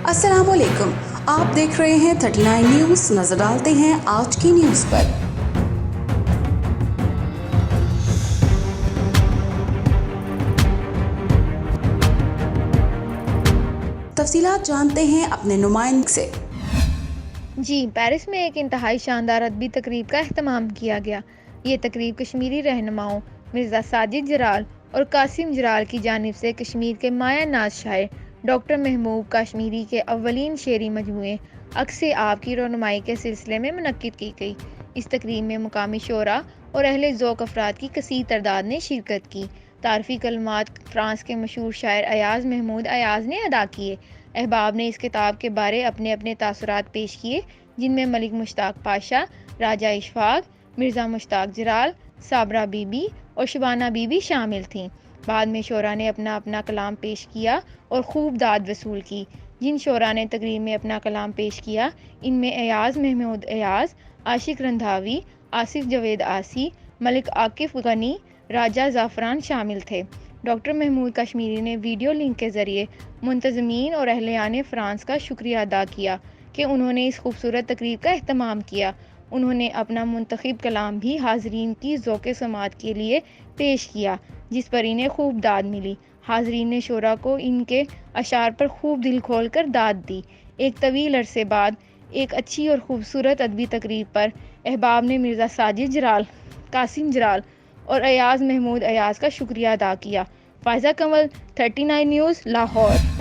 السلام علیکم، آپ دیکھ رہے ہیں 39 نیوز۔ نظر ڈالتے ہیں آج کی نیوز پر۔ تفصیلات جانتے ہیں اپنے نمائندے سے۔ پیرس میں ایک انتہائی شاندار ادبی تقریب کا اہتمام کیا گیا۔ یہ تقریب کشمیری رہنماؤں مرزا ساجد جرال اور قاسم جرال کی جانب سے کشمیر کے مایہ ناز شاعر ڈاکٹر محمود کاشمیری کے اولین شعری مجموعے عکس آب کی رونمائی کے سلسلے میں منعقد کی گئی۔ اس تقریب میں مقامی شعراء اور اہل ذوق افراد کی کثیر تعداد نے شرکت کی۔ تعارفی کلمات فرانس کے مشہور شاعر ایاز محمود ایاز نے ادا کیے۔ احباب نے اس کتاب کے بارے اپنے اپنے تاثرات پیش کیے، جن میں ملک مشتاق پاشا، راجہ اشفاق، مرزا مشتاق جرال، صابرہ بی بی اور شبانہ بی بی شامل تھیں۔ بعد میں شعراء نے اپنا اپنا کلام پیش کیا اور خوب داد وصول کی۔ جن شعراء نے تقریب میں اپنا کلام پیش کیا، ان میں ایاز محمود ایاز، عاشق رندھاوی، آصف جاوید آسی، ملک عاکف غنی، راجہ زعفران شامل تھے۔ ڈاکٹر محمود کاشمیری نے ویڈیو لنک کے ذریعے منتظمین اور اہلیان فرانس کا شکریہ ادا کیا کہ انہوں نے اس خوبصورت تقریب کا اہتمام کیا۔ انہوں نے اپنا منتخب کلام بھی حاضرین کی ذوق سماعت کے لیے پیش کیا، جس پر انہیں خوب داد ملی۔ حاضرین نے شعراء کو ان کے اشعار پر خوب دل کھول کر داد دی۔ ایک طویل عرصے بعد ایک اچھی اور خوبصورت ادبی تقریب پر احباب نے مرزا ساجد جرال، قاسم جرال اور ایاز محمود ایاز کا شکریہ ادا کیا۔ فائزہ کنول، 39 نیوز، لاہور۔